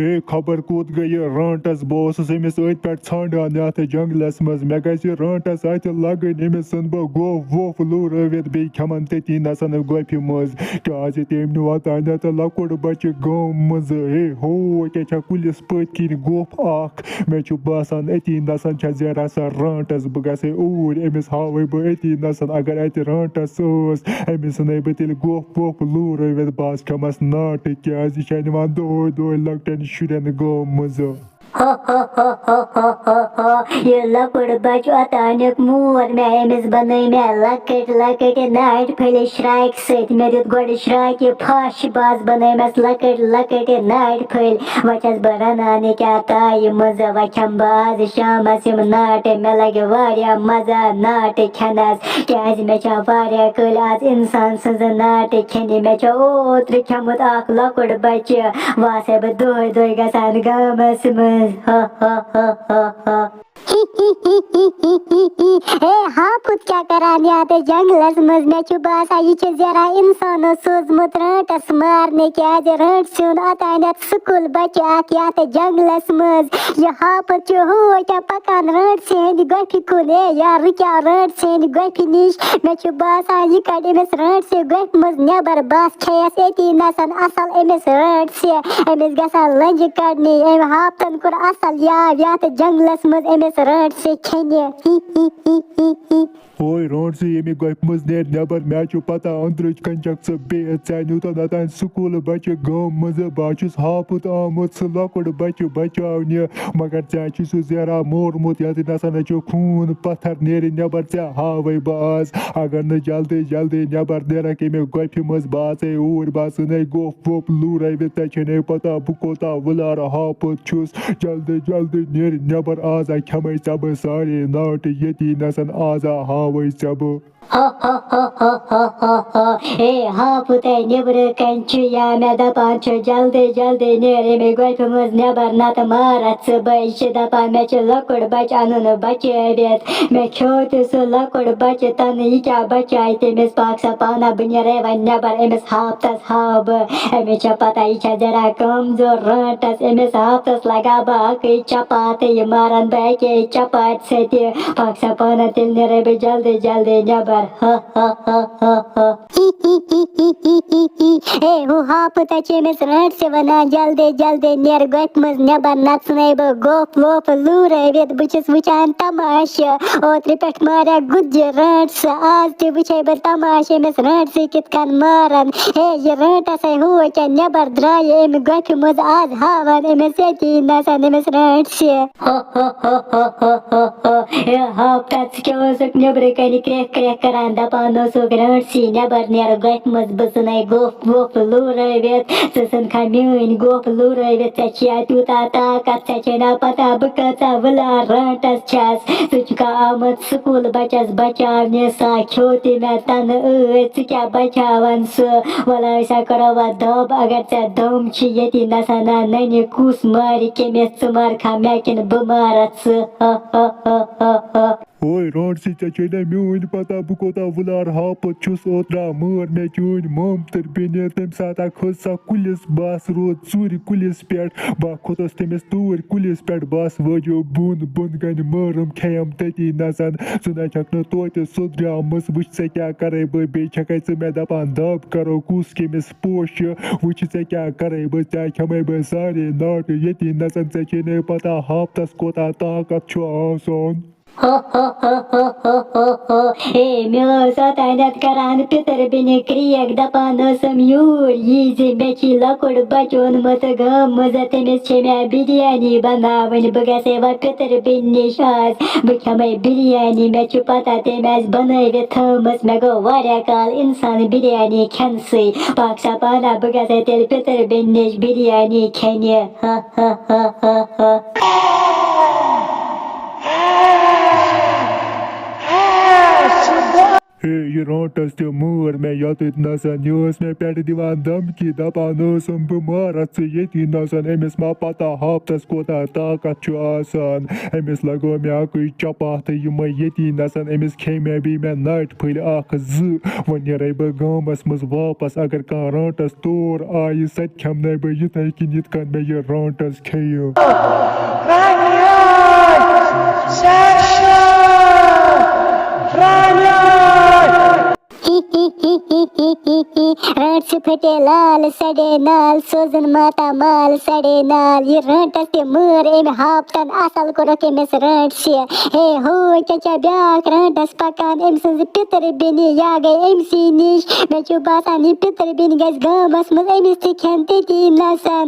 Hey, खबर कोत गई rantas boss अमिस अत पे ान अत जंगलस मज मे ग rantas अत लगन अमिस बह गोफ वोफ लूरवित बे खमन तती नसन गोफि मज क्या तम वातान लकुट बच्चे गम मज हे हो क्या कुलिस पत किन गोफ मे बासान अती नसन जरा सा rantas बह गे ऊर अमिस हावे बह अती नसन अगर अत rantas अमिस वन बह तेल गोफ वोफ लूरवित बस खमस नाट क्या दोह दोह लकटन शुरन गम मज ये लकुड़ बच अचानक मोर मे अमिस बन मे लकट लकट नाट फल श्राक सत मे दित गोड श्राक फश बस बनमस लकट लकट नाट फल वस बह रनान क्या ताय मज व खम बह शामस यम नाट मे लगे वारिया मजा नाट खनस क्या मे कल आज इंसान सज नाट खन मे ओत्र खमुत लकुड़ बच वह बह दोह दोह गसान गामस मज हापुत क्या करान यात जंगलस मज मे बसान यह जरा इंसान सोजमुत rantas मारने क्या रंट सुन अतान स्कूल बच्चे अत जंगलस मज यह हापुत हो क्या पकान rantas हंद गोफि कुन या रुक्या rantas हंद गोफि निश मे बसान यह कड़ अमिस rantas गोफि मज नबर बस खयस अती नसन असल अमिस rantas अमिस गसान लंज कड़ने अम हापतन कोर असल याद यात जंगलस मज अमिस rantas खने ओए rantas ये गोफ मज नेर नबर मे पता अंदर कंचक बेत नुतन अतान स्कूल बच्चे गम मज बस हापुत आमुत सह लकुट बच्चे बचावन मगर सह जरा मोरमुत ये नसन खून पत्थर नेर नबर हावे बह आज अगर न जल्दी जल्दी नबर नेरक अमे गोफि मज बह ऊर बस गोफ वोफ लूरवित ते पता बह कोता वुलार हापुत छुस जल्दी जल्दी नेर नबर आजा खमे सब सारे नाट ये नसन आजा हावे सब हापुत नबर कन या मे दपान जल्दी जल्दी नेर अमे गोफि मज नबर नत मारत बह दपान मे लकुड़ बच अन बचावित मे खो सह लकुड़ बच तन यह क्या बचाए तमिस पाक सा पाना बह नेर वन नबर अमिस हापतस हाव बह अमिस पता यह जरा कमजोर rantas अमिस हापतस लगा बह चपात यह मारन बह अके चपात सत पाक सा पाना तेल नेर बह जल्दी जल्दी नबर हापुत अमिस rantas वनान जल्दी जल्दी नेर गोफि मज नबर नत बह गोफ वोफ लूरवित बस वुचान तमाश ओत्र पे मारा गुज्जर rantas आज ते वुचे बह तमाश अमिस rantas कित कन मारन ये rantas हो क्या नबर द्राय अमे गोफि मज आज हावन अमिस यती नसन अमिस rantas हापुत क्या नबर कन क्रेक क्रेक करान दपान rantas नबर नेर गोफि मज बह सन गोफ वोफ लूरवित सन खा मीन गोफ लूरवित तूता ताकत ना पता बह कचा वुलार rantas सह आमुत स्कूल बच्चस बचावन सा खो मे तन क्या बचावन सह वल करो वह दब अगर दम ये नसन नन कुस मार कमिस मार खा मे किन बह मारत ओए rantas ना मीन पता बह कोता वुलार हापुत छुस ओत्रा मार मे चून ममतर बेन तम सात खस सा कुलिस बस रोद चूर कुलिस पे बह खोतस तमिस तूर कुलिस पे बस वजो बुन बुन गन मारम खयम तती नसन सह न तोत सुद्रामस वुच क्या करे बह बे मे दपान दब करो कुस कमिस पोश वुच क्या करे बह खमे बह सारे नाट ये नसन पता हापतस कोता ताकत आसान मे करान पितर बेन क्रियक दपान यूर यी मे लकुड़ बच ओनमुत गम मज तमिस मे बिरयानी बनावन बह गे वह पितर बेन निश आज बह खमे बिरयानी मे पता तम बनवित थमस मे गो वारिया काल इंसान बिरयानी खन पाक सा पाना बह गे तेल पितर बेन निश बिरयानी खन ہے یہِ رانٹس تہِ مٲر مےٚ یوٚتتھ نسن یہِ ٲس مےٚ پٮ۪ٹھ دِوان دھمکی دپان ٲسٕم بہٕ مارتھ ژٕ ییٚتی نسن أمِس ما پتہ ہاپتس کوتاہ طاقت چھُ آسان أمِس لگٲو مےٚ اکٕے چپاہ تہٕ یِمے ییٚتی نسن أمِس کھیٚیہِ مےٚ بیٚیہِ مےٚ ناٹہِ پھٔلۍ اکھ زٕ وۄنۍ نیرے بہٕ گامس منٛز واپس اگر کانٛہہ رانٹس تور آیہِ سۄ تہِ کھٮ۪مناے بہٕ یِتھے کٔنۍ یِتھ کٔنۍ مےٚ یہِ رانٹس کھیٚیہِ رانٹ چھِ پھٹے لال سڑے نال سوزن ماتا مال سڑے نال یہِ رانٹس تہِ مٲر أمۍ ہاپتن اصل کوٚرُکھ أمِس رانٹ شیر ہے ہوے کیٛاہ بیٛاکھ رانٹس پکان أمۍ سٕنٛزِ پِترِ بیٚنہِ یا گٔے أمسٕے نِش مےٚ چھُ باسان یہِ پِترِ بیٚنہِ گژھِ گامس منٛز أمِس تہِ کھٮ۪ن تٔتی نسن